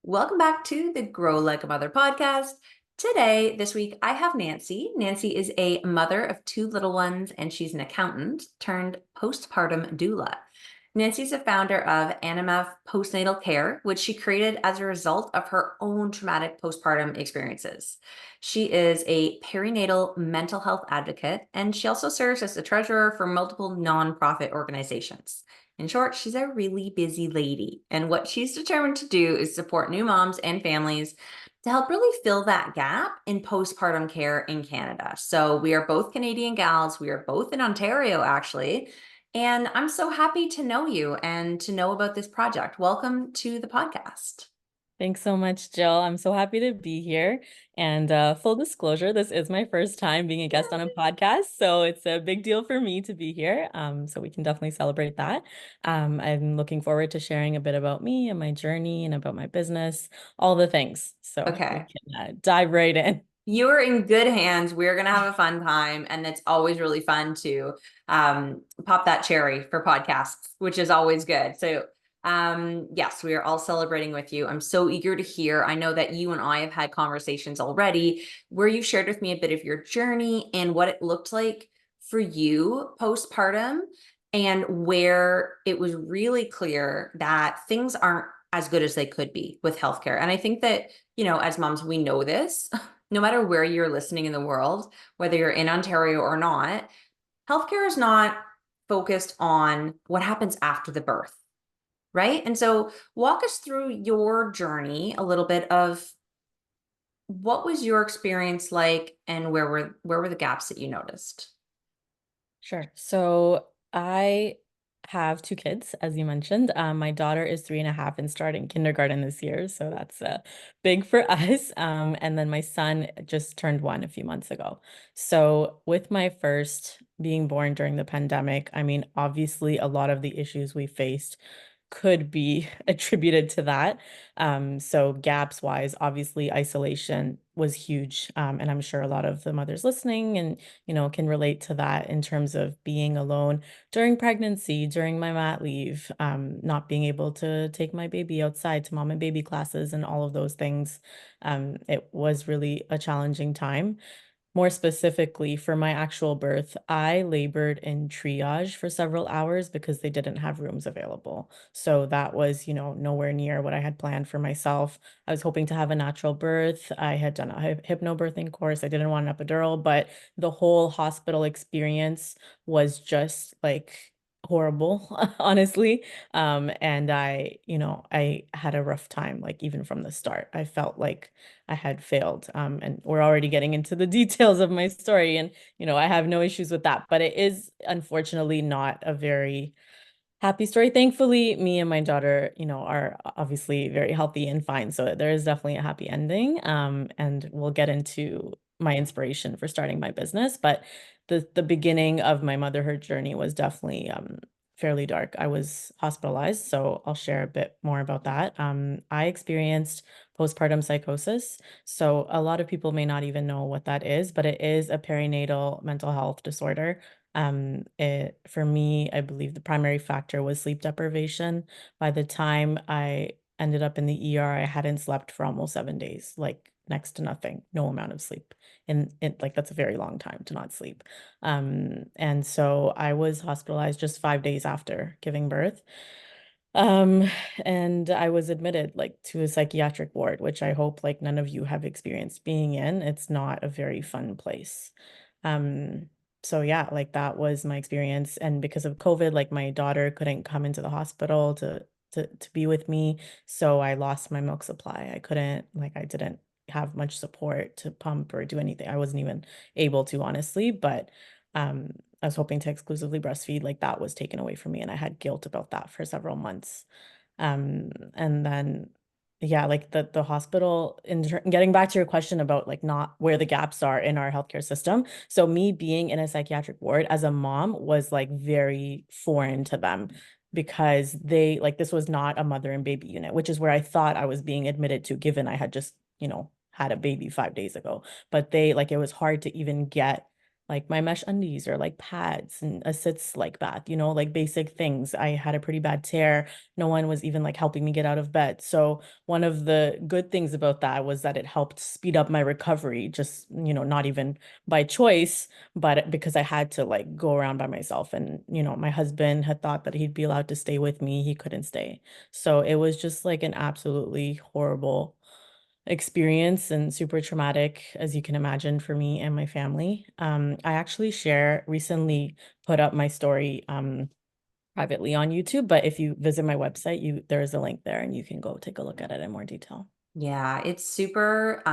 Welcome back to the Grow Like a Mother podcast. Today, this week, I have Nancy. Nancy is a mother of two little ones, and she's an accountant turned postpartum doula. Nancy's a founder of Anamav Postnatal Care, which she created as a result of her own traumatic postpartum experiences. She is a perinatal mental health advocate, and she also serves as the treasurer for multiple nonprofit organizations. In short, she's a really busy lady. And what she's determined to do is support new moms and families to help really fill that gap in postpartum care in Canada. So we are both Canadian gals. We are both in Ontario, actually. And I'm so happy to know you and to know about this project. Welcome to the podcast. Thanks so much, Jill. I'm so happy to be here. And full disclosure, this is my first time being a guest on a podcast, so it's a big deal for me to be here. So we can definitely celebrate that. I'm looking forward to sharing a bit about me and my journey and about my business, all the things. So we Okay. can dive right in. You are in good hands. We're going to have a fun time. And it's always really fun to pop that cherry for podcasts, which is always good. So, yes, we are all celebrating with you. I'm so eager to hear. I know that you and I have had conversations already where you shared with me a bit of your journey and what it looked like for you postpartum, and where it was really clear that things aren't as good as they could be with healthcare. And I think that, as moms, we know this. No matter where you're listening in the world, whether you're in Ontario or not, healthcare is not focused on what happens after the birth, right? And so walk us through your journey a little bit of what was your experience like, and where were the gaps that you noticed? Sure. So I have two kids, as you mentioned. My daughter is 3.5 and starting kindergarten this year, so that's big for us. And then my son just turned 1 a few months ago. So with my first being born during the pandemic, I mean, obviously a lot of the issues we faced could be attributed to that. So gaps wise, obviously isolation was huge. And I'm sure a lot of the mothers listening and can relate to that in terms of being alone during pregnancy, during my mat leave, not being able to take my baby outside to mom and baby classes and all of those things. It was really a challenging time. More specifically, for my actual birth, I labored in triage for several hours because they didn't have rooms available. So that was, nowhere near what I had planned for myself. I was hoping to have a natural birth. I had done a hypnobirthing course. I didn't want an epidural, but the whole hospital experience was just like horrible, honestly. And I had a rough time, like even from the start. I felt like I had failed. And we're already getting into the details of my story. And, I have no issues with that, but it is unfortunately not a very happy story. Thankfully, me and my daughter, are obviously very healthy and fine. So there is definitely a happy ending. And we'll get into my inspiration for starting my business. But the beginning of my motherhood journey was definitely fairly dark. I was hospitalized, so I'll share a bit more about that. I experienced postpartum psychosis. So a lot of people may not even know what that is, but it is a perinatal mental health disorder. For me, I believe the primary factor was sleep deprivation. By the time I ended up in the ER, I hadn't slept for almost 7 days, like next to nothing, no amount of sleep. And like that's a very long time to not sleep. And so I was hospitalized just 5 days after giving birth. Um, and I was admitted like to a psychiatric ward, which I hope like none of you have experienced being in. It's not a very fun place. Um, so yeah, like that was my experience. And because of COVID, like my daughter couldn't come into the hospital to be with me. So I lost my milk supply. I didn't have much support to pump or do anything. I wasn't even able to, honestly, but um I was hoping to exclusively breastfeed, like that was taken away from me, and I had guilt about that for several months. And then yeah, like the hospital getting back to your question about like not where the gaps are in our healthcare system. So me being in a psychiatric ward as a mom was like very foreign to them because they like this was not a mother and baby unit, which is where I thought I was being admitted to, given I had just, had a baby 5 days ago. But they like it was hard to even get like my mesh undies or like pads and a sits like bath, like basic things. I had a pretty bad tear. No one was even like helping me get out of bed. So one of the good things about that was that it helped speed up my recovery, just, not even by choice, but because I had to like go around by myself. And, my husband had thought that he'd be allowed to stay with me. He couldn't stay. So it was just like an absolutely horrible experience and super traumatic, as you can imagine, for me and my family. I actually recently put up my story privately on YouTube, but if you visit my website, there is a link there and you can go take a look at it in more detail. Yeah, it's super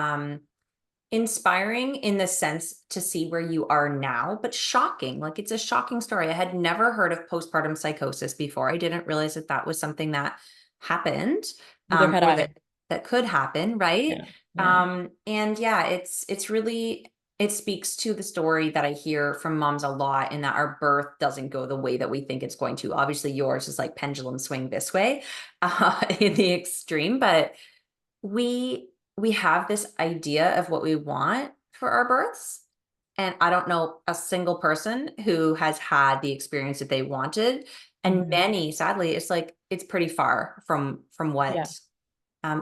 inspiring in the sense to see where you are now, but shocking. Like it's a shocking story. I had never heard of postpartum psychosis before. I didn't realize that that was something that happened, Neither had or I. that could happen, right? Yeah. Yeah. And yeah, it's really, it speaks to the story that I hear from moms a lot, in that our birth doesn't go the way that we think it's going to. Obviously, yours is like pendulum swing this way, in the extreme, but we have this idea of what we want for our births, and I don't know a single person who has had the experience that they wanted, and Mhm. many, sadly, it's like it's pretty far from Yeah.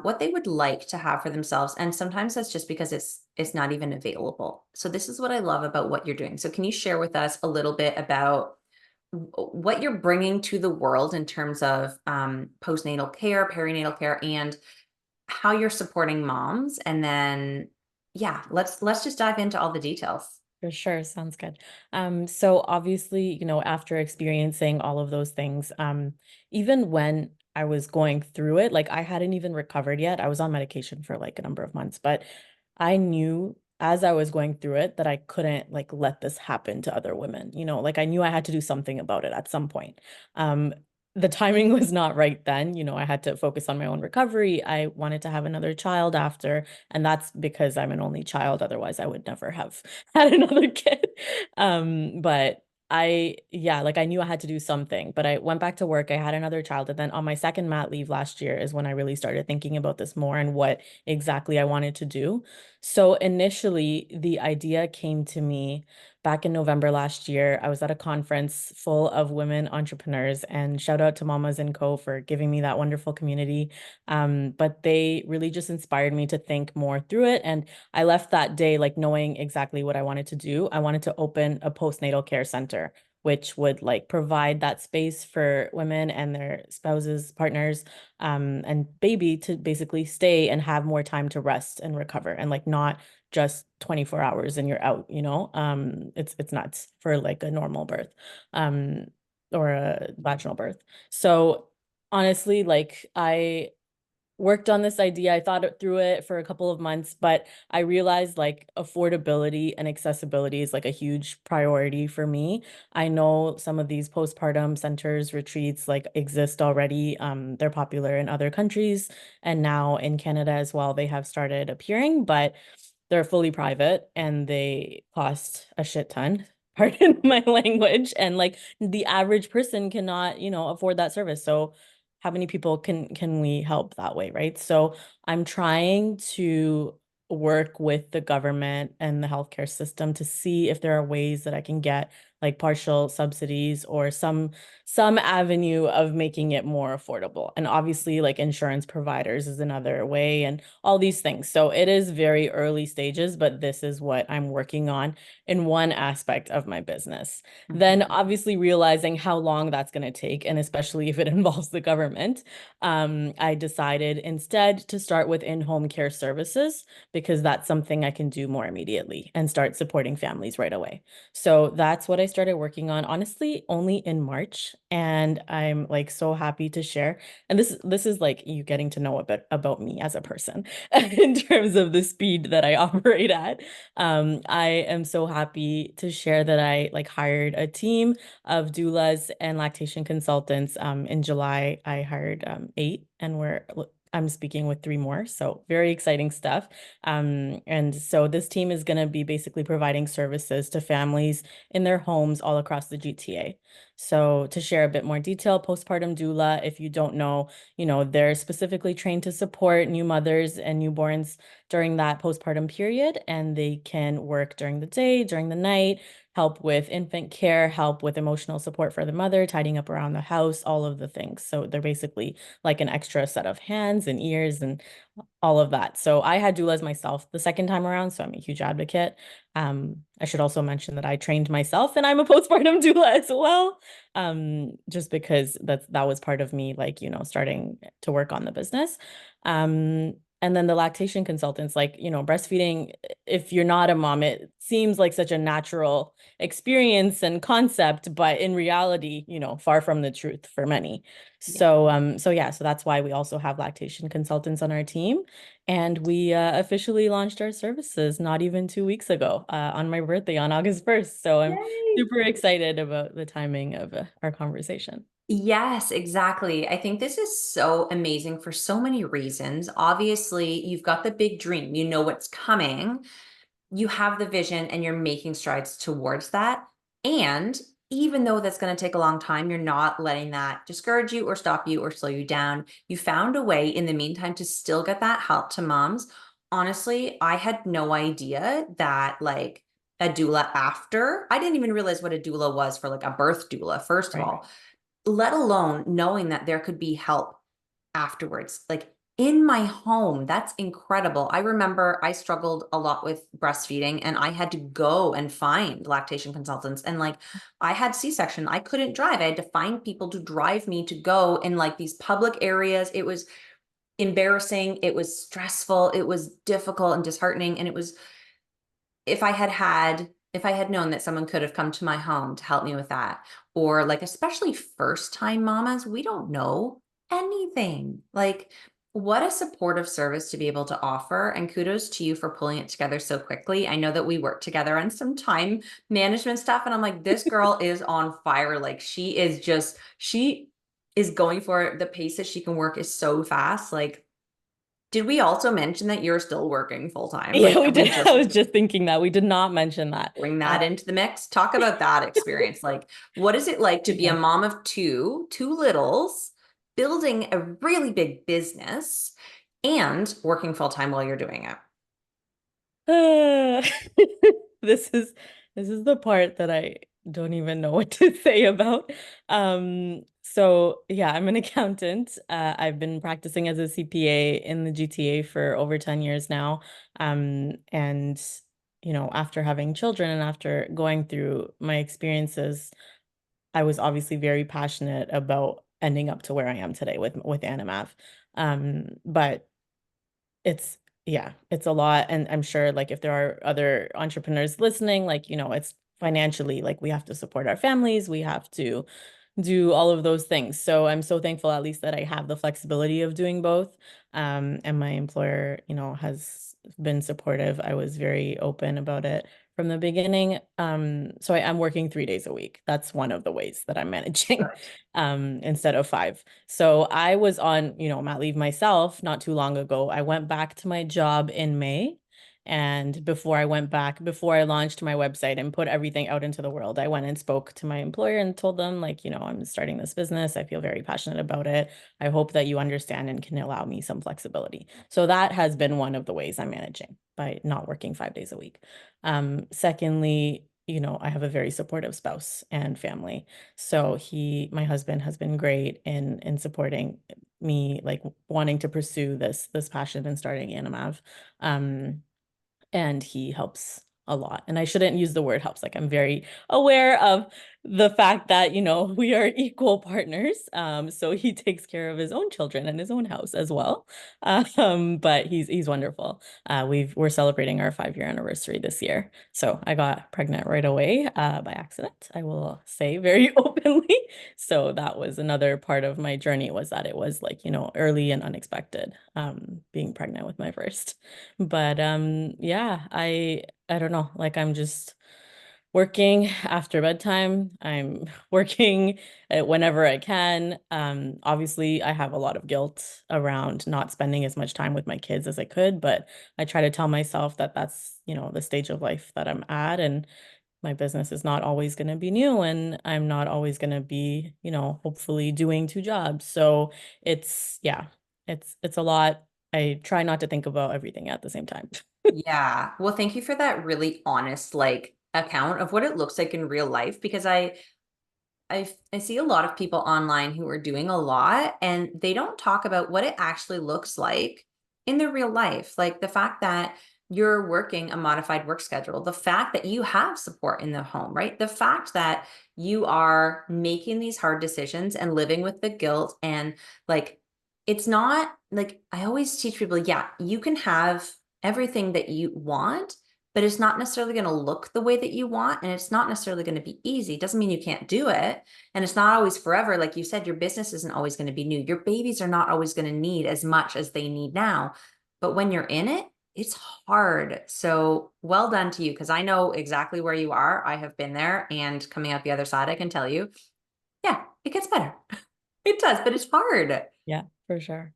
what they would like to have for themselves, and sometimes that's just because it's not even available. So this is what I love about what you're doing. So can you share with us a little bit about what you're bringing to the world in terms of postnatal care, perinatal care, and how you're supporting moms, and then yeah, let's just dive into all the details. For sure. Sounds good. So obviously, after experiencing all of those things, even when I was going through it, like I hadn't even recovered yet. I was on medication for like a number of months, but I knew as I was going through it that I couldn't like let this happen to other women. Like I knew I had to do something about it at some point. Um, the timing was not right then. I had to focus on my own recovery. I wanted to have another child after, and that's because I'm an only child. Otherwise, I would never have had another kid. But yeah, like I knew I had to do something, but I went back to work. I had another child. And then on my second mat leave last year is when I really started thinking about this more and what exactly I wanted to do. So initially, the idea came to me back in November last year. I was at a conference full of women entrepreneurs, and shout out to Mamas and Co for giving me that wonderful community. But they really just inspired me to think more through it. And I left that day like knowing exactly what I wanted to do. I wanted to open a postnatal care center, which would like provide that space for women and their spouses, partners, and baby to basically stay and have more time to rest and recover, and like not just 24 hours and you're out, it's nuts for like a normal birth, um, or a vaginal birth. So honestly, like I worked on this idea. I thought it through it for a couple of months, but I realized like affordability and accessibility is like a huge priority for me. I know some of these postpartum centers, retreats like exist already. They're popular in other countries, and now in Canada as well, they have started appearing, but they're fully private and they cost a shit ton. Pardon my language. And like the average person cannot, afford that service. So how many people can we help that way, right? So I'm trying to work with the government and the healthcare system to see if there are ways that I can get like partial subsidies or some avenue of making it more affordable. And obviously like insurance providers is another way, and all these things. So it is very early stages, but this is what I'm working on in one aspect of my business. Then Mhm. obviously realizing how long that's going to take, and especially if it involves the government, I decided instead to start with in-home care services, because that's something I can do more immediately and start supporting families right away. So that's what I started working on, honestly, only in March. And I'm like so happy to share. And this is like you getting to know a bit about me as a person in terms of the speed that I operate at. I am so happy to share that I like hired a team of doulas and lactation consultants. In July, I hired 8, and we're I'm speaking with three more, so very exciting stuff. And so this team is going to be basically providing services to families in their homes all across the GTA. So to share a bit more detail, postpartum doula, if you don't know, they're specifically trained to support new mothers and newborns during that postpartum period, and they can work during the day, during the night, help with infant care, help with emotional support for the mother, tidying up around the house, all of the things. So they're basically like an extra set of hands and ears and all of that. So I had doulas myself the second time around, so I'm a huge advocate. I should also mention that I trained myself and I'm a postpartum doula as well. Just because that was part of me, like, starting to work on the business. And then the lactation consultants, like, breastfeeding, if you're not a mom, it seems like such a natural experience and concept, but in reality, far from the truth for many. Yeah. So that's why we also have lactation consultants on our team. And we officially launched our services not even 2 weeks ago, on my birthday on August 1st. So I'm Yay. super excited about the timing of our conversation. Yes, exactly. I think this is so amazing for so many reasons. Obviously, you've got the big dream, you know what's coming, you have the vision, and you're making strides towards that. And even though that's going to take a long time, you're not letting that discourage you or stop you or slow you down. You found a way in the meantime to still get that help to moms. Honestly, I had no idea that like a doula after, I didn't even realize what a doula was for like a birth doula, first of Right. all, let alone knowing that there could be help afterwards. Like in my home, that's incredible. I remember I struggled a lot with breastfeeding and I had to go and find lactation consultants. And like I had C-section, I couldn't drive. I had to find people to drive me to go in like these public areas. It was embarrassing. It was stressful. It was difficult and disheartening. And it was, if I had known that someone could have come to my home to help me with that, or like, especially first time mamas, we don't know anything. Like, what a supportive service to be able to offer. And kudos to you for pulling it together so quickly. I know that we worked together on some time management stuff, and I'm like, this girl is on fire. Like, she is going for it. The pace that she can work is so fast. Like, did we also mention that you're still working full time? Yeah, Like, we are we did. I just was just thinking that we did not mention that. bring that into the mix? Talk about that experience. Like, what is it like to be a Yeah. mom of two littles, building a really big business and working full time while you're doing it? Uh, this is this is the part that I don't even know what to say about. So yeah, I'm an accountant. I've been practicing as a CPA in the GTA for over 10 years now. And after having children and after going through my experiences, I was obviously very passionate about ending up to where I am today with Anamav. But it's yeah, it's a lot. And I'm sure like if there are other entrepreneurs listening, like, it's financially, like we have to support our families, we have to do all of those things. So I'm so thankful at least that I have the flexibility of doing both. And my employer, has been supportive. I was very open about it from the beginning. So I am working 3 days a week. That's one of the ways that I'm managing, Good. instead of 5. So I was on, mat leave myself not too long ago. I went back to my job in May. And before I went back, before I launched my website and put everything out into the world, I went and spoke to my employer and told them, like, I'm starting this business. I feel very passionate about it. I hope that you understand and can allow me some flexibility. So that has been one of the ways I'm managing by not working 5 days a week. Secondly, I have a very supportive spouse and family. So my husband has been great in supporting me, like wanting to pursue this passion and starting Anamav. And he helps a lot. And I shouldn't use the word helps. Like I'm very aware of the fact that, we are equal partners. So he takes care of his own children and his own house as well. But he's wonderful. We're celebrating our 5-year anniversary this year. So I got pregnant right away, by accident, I will say very openly. So that was another part of my journey, was that it was like, early and unexpected, being pregnant with my first. But yeah, I don't know, like I'm just working after bedtime. I'm working whenever I can. Obviously, I have a lot of guilt around not spending as much time with my kids as I could, but I try to tell myself that that's, the stage of life that I'm at, and my business is not always going to be new, and I'm not always going to be, hopefully doing two jobs. So yeah, it's a lot. I try not to think about everything at the same time. Yeah. Well, thank you for that really honest, like, account of what it looks like in real life, because I see a lot of people online who are doing a lot and they don't talk about what it actually looks like in their real life. Like the fact that you're working a modified work schedule, the fact that you have support in the home, right? The fact that you are making these hard decisions and living with the guilt. And like, it's not like I always teach people, yeah, you can have everything that you want, but it's not necessarily going to look the way that you want. And it's not necessarily going to be easy. It doesn't mean you can't do it. And it's not always forever. Like you said, your business isn't always going to be new. Your babies are not always going to need as much as they need now. But when you're in it, it's hard. So well done to you, because I know exactly where you are. I have been there, and coming out the other side, I can tell you, yeah, it gets better. It does, but it's hard. Yeah, for sure.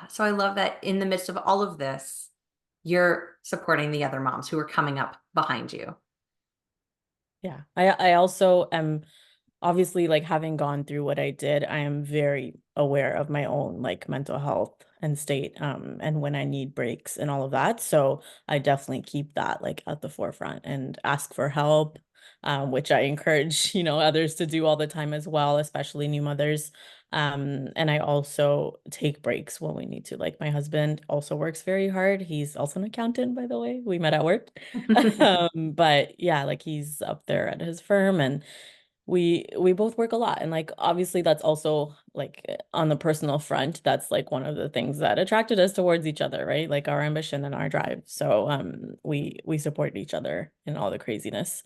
So I love that in the midst of all of this, you're supporting the other moms who are coming up behind you. Yeah. I also am obviously, like, having gone through what I did, I am very aware of my own like mental health and state, and when I need breaks and all of that. So I definitely keep that like at the forefront and ask for help, which I encourage, others to do all the time as well, especially new mothers. And I also take breaks when we need to. Like, my husband also works very hard. He's also an accountant, by the way. We met at work. But yeah, like, he's up there at his firm, and we both work a lot. And like, obviously that's also like, on the personal front, that's like one of the things that attracted us towards each other, right? Like, our ambition and our drive. So we support each other in all the craziness.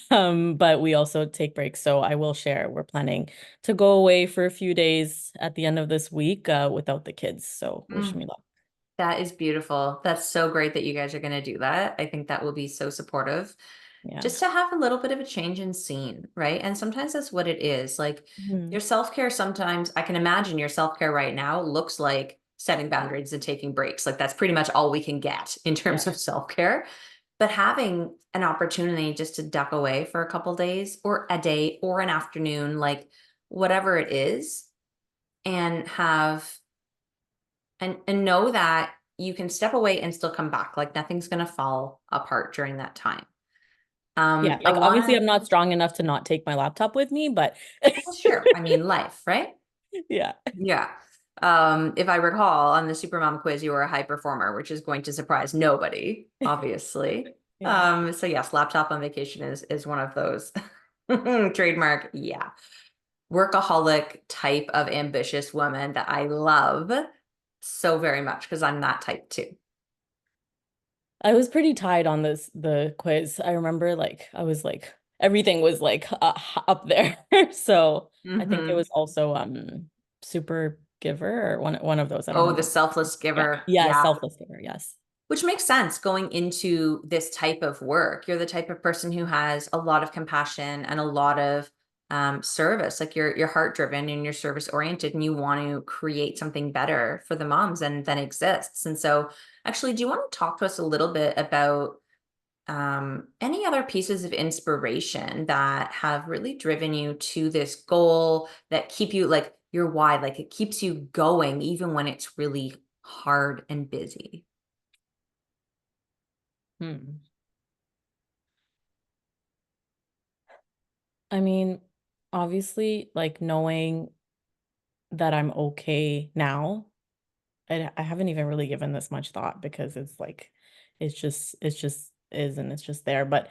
But we also take breaks. So I will share, we're planning to go away for a few days at the end of this week, without the kids. So wish Mm, me luck. that is beautiful. That's so great that you guys are going to do that. I think that will be so supportive. Yeah. Just to have a little bit of a change in scene, right? And sometimes that's what it is. Like Mhm. your self-care, sometimes I can imagine your self-care right now looks like setting boundaries and taking breaks. Like that's pretty much all we can get in Yeah. terms of self-care. But having an opportunity just to duck away for a couple days or a day or an afternoon, like whatever it is, and have and know that you can step away and still come back. Like nothing's going to fall apart during that time. Yeah. I Like, want obviously to, I'm not strong enough to not take my laptop with me, but well, sure. I mean, life, right? yeah. Yeah. If I recall on the Supermom quiz, you were a high performer, which is going to surprise nobody, obviously. Yeah. So yes, laptop on vacation is one of those. Trademark, yeah. Workaholic type of ambitious woman that I love so very much, because I'm that type too. I was pretty tied on the quiz. I remember, like, I was like, everything was like, up there. So I think it Hmm. was also super giver, or one of those. I don't Oh, the remember. selfless Yeah. giver. Yeah, Yeah. selfless giver. Yes. Which makes sense going into this type of work. You're the type of person who has a lot of compassion and a lot of service. Like you're heart driven and you're service oriented, and you want to create something better for the moms and than exists. And so, actually, do you want to talk to us a little bit about any other pieces of inspiration that have really driven you to this goal, that keep you like your why, like it keeps you going even when it's really hard and busy? Hmm. I mean, obviously, like, knowing that I'm okay now. I haven't even really given this much thought, because it's like, it's just is, and it's just there. But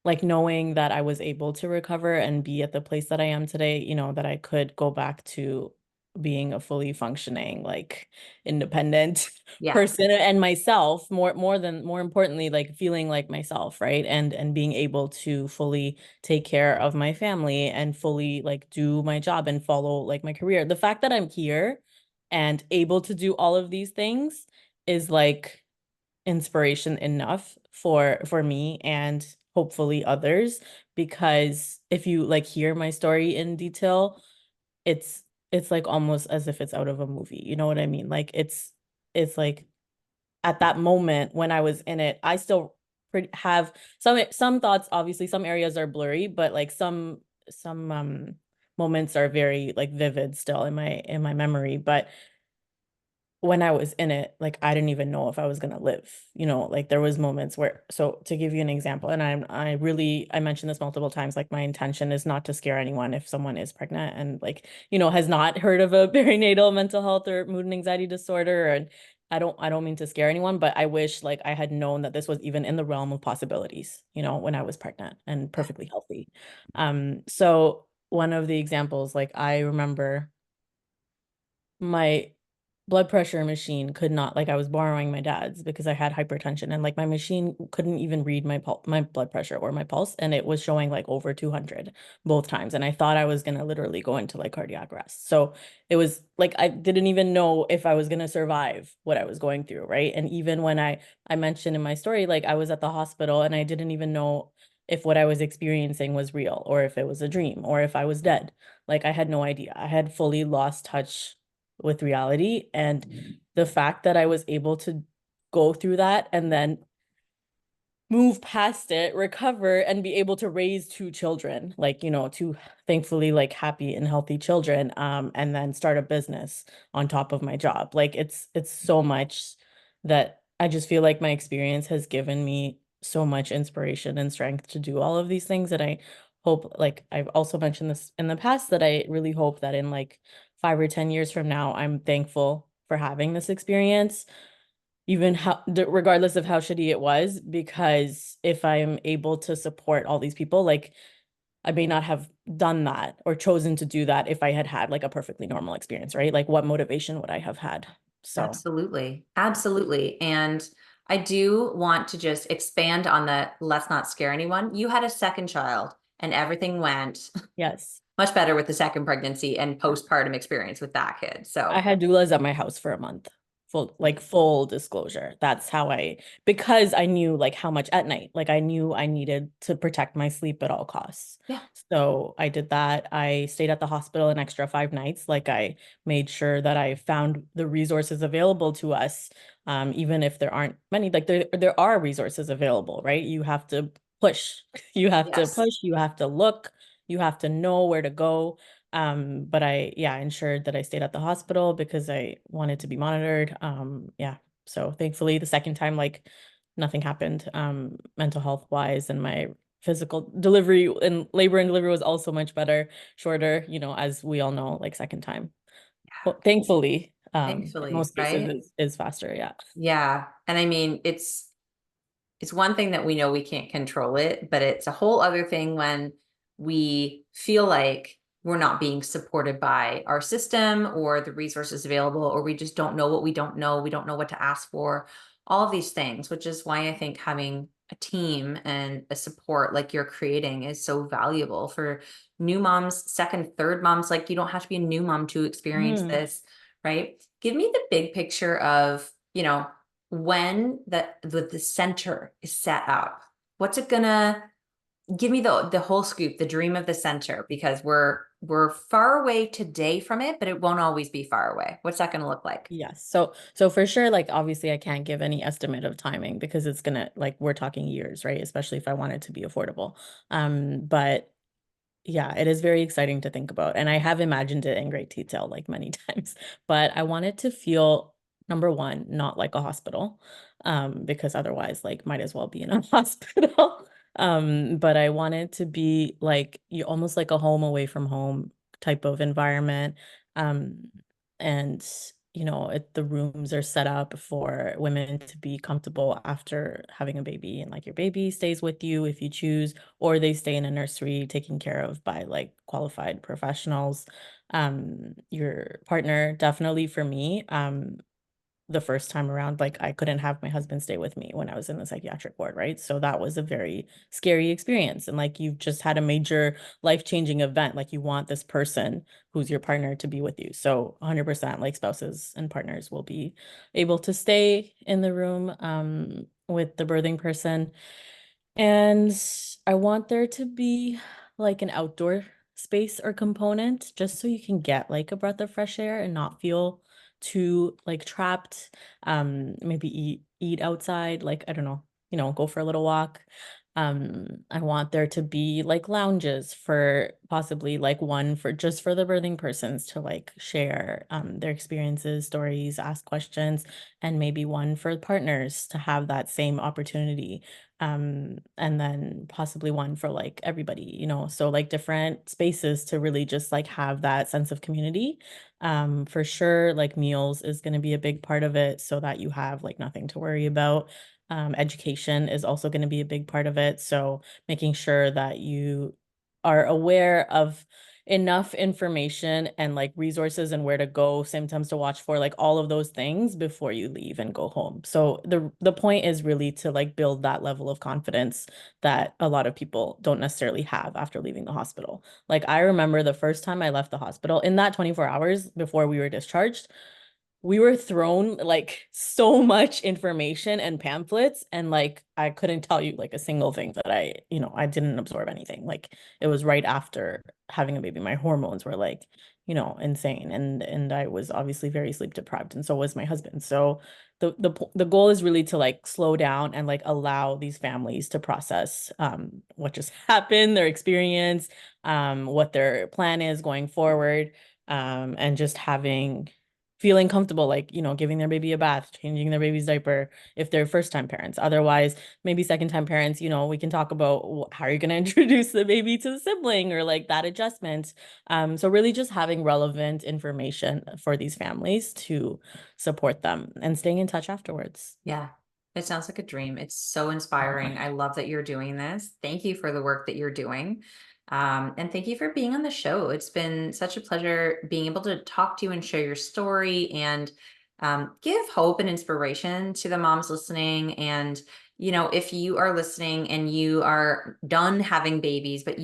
like, knowing that I was able to recover and be at the place that I am today, that I could go back to being a fully functioning, like, independent Yeah. person, and myself, more importantly, like, feeling like myself, right? And being able to fully take care of my family and fully like do my job and follow like my career. The fact that I'm here and able to do all of these things is like inspiration enough for me, and hopefully others, because if you like hear my story in detail, it's it's like almost as if it's out of a movie. You know what I mean? Like it's like at that moment when I was in it, I still have some thoughts. Obviously, some areas are blurry, but like some moments are very like vivid still in my memory. But when I was in it, like I didn't even know if I was gonna live. You know, like there was moments where, so to give you an example, and I mentioned this multiple times, like my intention is not to scare anyone if someone is pregnant and like, you know, has not heard of a perinatal mental health or mood and anxiety disorder. And I don't mean to scare anyone, but I wish like I had known that this was even in the realm of possibilities, you know, when I was pregnant and perfectly healthy. So one of the examples, like I remember my blood pressure machine could not, like I was borrowing my dad's because I had hypertension, and like my machine couldn't even read my blood pressure or my pulse, and it was showing like over 200 both times, and I thought I was going to literally go into like cardiac arrest. So it was like I didn't even know if I was going to survive what I was going through, right? And even when I mentioned in my story, like I was at the hospital and I didn't even know if what I was experiencing was real or if it was a dream or if I was dead. Like I had no idea. I had fully lost touch with reality. And the fact that I was able to go through that and then move past it, recover, and be able to raise two children, like, you know, two thankfully like happy and healthy children, and then start a business on top of my job. Like it's so much that I just feel like my experience has given me so much inspiration and strength to do all of these things that I hope, like I've also mentioned this in the past, that I really hope that in like 5 or 10 years from now, I'm thankful for having this experience, even how regardless of how shitty it was, because if I'm able to support all these people, like I may not have done that or chosen to do that if I had had like a perfectly normal experience, right? Like what motivation would I have had? So Absolutely. Absolutely. And I do want to just expand on the let's not scare anyone. You had a second child and everything went yes. much better with the second pregnancy and postpartum experience with that kid. I So, had doulas at my house for a month. Full disclosure. That's how because I knew like how much at night, like I knew I needed to protect my sleep at all costs. yeah. So I did that. I stayed at the hospital an extra 5 nights. Like I made sure that I found the resources available to us, even if there aren't many. Like there are resources available, right? You have to push. You have to Yes. push. You have to look. You have to know where to go. But yeah, ensured that I stayed at the hospital because I wanted to be monitored. Yeah. So thankfully the second time, like nothing happened, mental health wise, and my physical delivery and labor and delivery was also much better, shorter, you know, as we all know, like second time. Well, thankfully, in Thankfully, most cases right? is faster. Yeah. Yeah. And I mean, it's one thing that we know we can't control it, but it's a whole other thing when we feel like we're not being supported by our system or the resources available, or we just don't know what we don't know. We don't know what to ask for, all of these things, which is why I think having a team and a support like you're creating is so valuable for new moms, second, third moms. Like you don't have to be a new mom to experience Mhm. this, right? Give me the big picture of, when the center is set up, what's it gonna give me the whole scoop, the dream of the center, because we're far away today from it, but it won't always be far away. What's that gonna look like? Yes. So for sure, like obviously I can't give any estimate of timing because it's gonna, like we're talking years, right? Especially if I want it to be affordable. But yeah, it is very exciting to think about. And I have imagined it in great detail like many times. But I want it to feel, number one, not like a hospital, because otherwise, like, might as well be in a hospital. But I want it to be like you almost like a home away from home type of environment. Um, and the rooms are set up for women to be comfortable after having a baby, and like your baby stays with you if you choose, or they stay in a nursery taken care of by like qualified professionals. Your partner, definitely for me, the first time around, like I couldn't have my husband stay with me when I was in the psychiatric ward, right? So that was a very scary experience. And like you've just had a major life-changing event. Like you want this person who's your partner to be with you. So 100% like spouses and partners will be able to stay in the room with the birthing person. And I want there to be like an outdoor space or component just so you can get like a breath of fresh air and not feel too like trapped. Maybe eat outside, like I don't know, go for a little walk. I want there to be like lounges for possibly like one for just for the birthing persons to like share their experiences, stories, ask questions, and maybe one for partners to have that same opportunity, and then possibly one for like everybody, so like different spaces to really just like have that sense of community. For sure, like meals is going to be a big part of it so that you have like nothing to worry about. Education is also going to be a big part of it, so making sure that you are aware of enough information and like resources and where to go, symptoms to watch for, like all of those things before you leave and go home. So the point is really to like build that level of confidence that a lot of people don't necessarily have after leaving the hospital. Like I remember the first time I left the hospital, in that 24 hours before we were discharged, we were thrown like so much information and pamphlets, and like I couldn't tell you like a single thing that I didn't absorb anything. Like it was right after having a baby. My hormones were like, insane, and I was obviously very sleep deprived, and so was my husband. So the goal is really to like slow down and like allow these families to process what just happened, their experience, what their plan is going forward, and just feeling comfortable, like, giving their baby a bath, changing their baby's diaper if they're first time parents. Otherwise, maybe second time parents, we can talk about how are you going to introduce the baby to the sibling or like that adjustment. So really just having relevant information for these families to support them and staying in touch afterwards. Yeah, it sounds like a dream. It's so inspiring. I love that you're doing this. Thank you for the work that you're doing. And thank you for being on the show. It's been such a pleasure being able to talk to you and share your story and give hope and inspiration to the moms listening. And, if you are listening and you are done having babies, but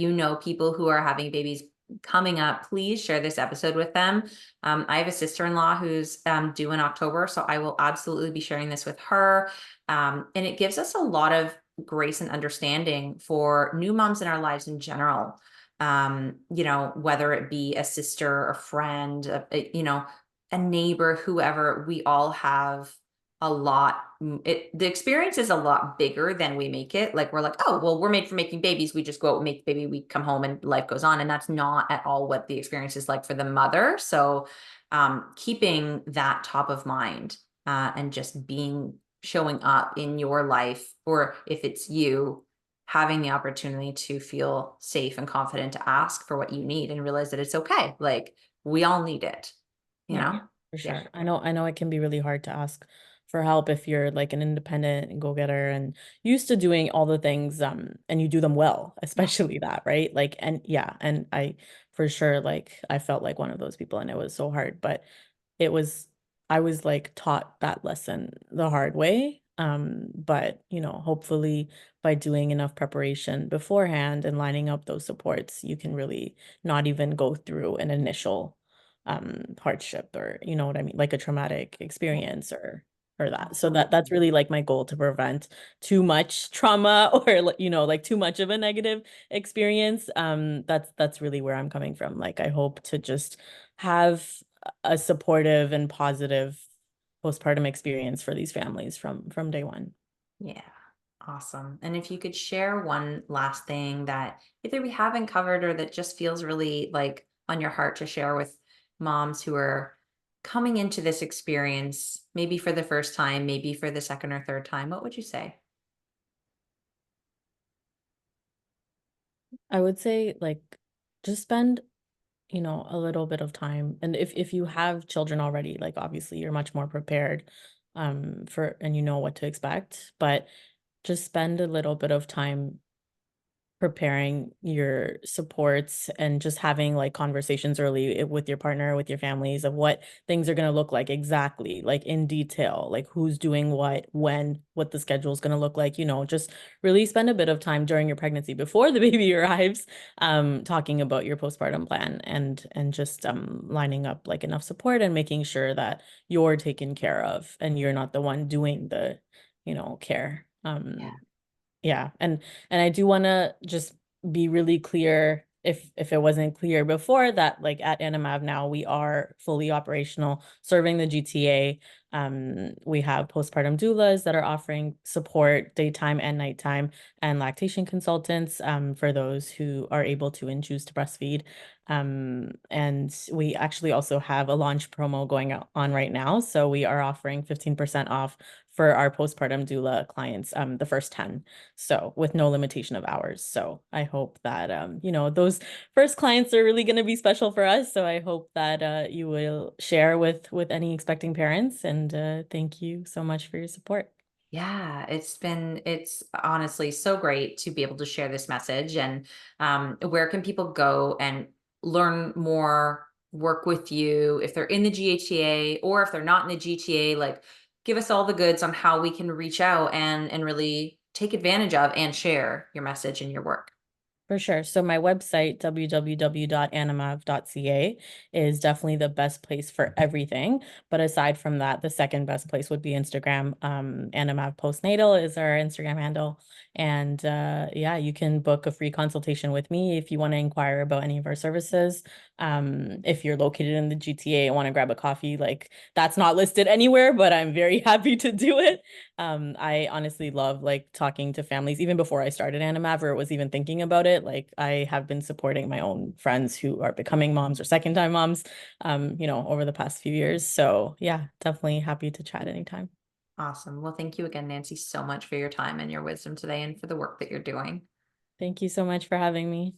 people who are having babies coming up, please share this episode with them. I have a sister-in-law who's due in October, so I will absolutely be sharing this with her. And it gives us a lot of grace and understanding for new moms in our lives in general. Whether it be a sister, a friend, a neighbor, whoever, we all have a lot. The experience is a lot bigger than we make it. Like we're like, oh, well, we're made for making babies. We just go out and make the baby. We come home and life goes on. And that's not at all what the experience is like for the mother. So keeping that top of mind and just showing up in your life, or if it's you, having the opportunity to feel safe and confident to ask for what you need and realize that it's okay. Like we all need it, you Yeah, know? for Yeah. sure. I know it can be really hard to ask for help if you're like an independent go-getter and used to doing all the things, and you do them well, Yeah. especially that, right? Like, and yeah, and I for sure, like I felt like one of those people and it was so hard, but it was I was like taught that lesson the hard way. But hopefully by doing enough preparation beforehand and lining up those supports, you can really not even go through an initial hardship, or you know what I mean, like a traumatic experience or that. So that's Absolutely. really like my goal, to prevent too much trauma or like too much of a negative experience. That's really where I'm coming from. Like I hope to just have a supportive and positive postpartum experience for these families from day one. Yeah. Awesome. And if you could share one last thing that either we haven't covered or that just feels really like on your heart to share with moms who are coming into this experience, maybe for the first time, maybe for the second or third time, what would you say? I would say like just spend a little bit of time. And if you have children already, like obviously you're much more prepared for and you know what to expect, but just spend a little bit of time preparing your supports and just having like conversations early with your partner, with your families, of what things are going to look like exactly, like in detail, like who's doing what, when, what the schedule is going to look like, just really spend a bit of time during your pregnancy before the baby arrives, talking about your postpartum plan, and just lining up like enough support and making sure that you're taken care of and you're not the one doing the care. Yeah, and I do want to just be really clear, if it wasn't clear before, that like at Anamav now we are fully operational, serving the GTA. We have postpartum doulas that are offering support daytime and nighttime, and lactation consultants for those who are able to and choose to breastfeed. And we actually also have a launch promo going on right now, so we are offering 15% off for our postpartum doula clients, the first 10, so with no limitation of hours. So I hope that those first clients are really going to be special for us. So I hope that you will share with any expecting parents, and thank you so much for your support. Yeah, it's honestly so great to be able to share this message. And where can people go and learn more, work with you if they're in the GHTA, or if they're not in the GTA? Like, give us all the goods on how we can reach out and really take advantage of and share your message and your work. For sure. So my website, www.anamav.ca, is definitely the best place for everything. But aside from that, the second best place would be Instagram. Anamav Postnatal is our Instagram handle. And yeah, you can book a free consultation with me if you want to inquire about any of our services. If you're located in the GTA and want to grab a coffee, like that's not listed anywhere, but I'm very happy to do it. I honestly love like talking to families even before I started Anamav or was even thinking about it. Like I have been supporting my own friends who are becoming moms or second time moms, over the past few years. So yeah, definitely happy to chat anytime. Awesome. Well, thank you again, Nancy, so much for your time and your wisdom today and for the work that you're doing. Thank you so much for having me.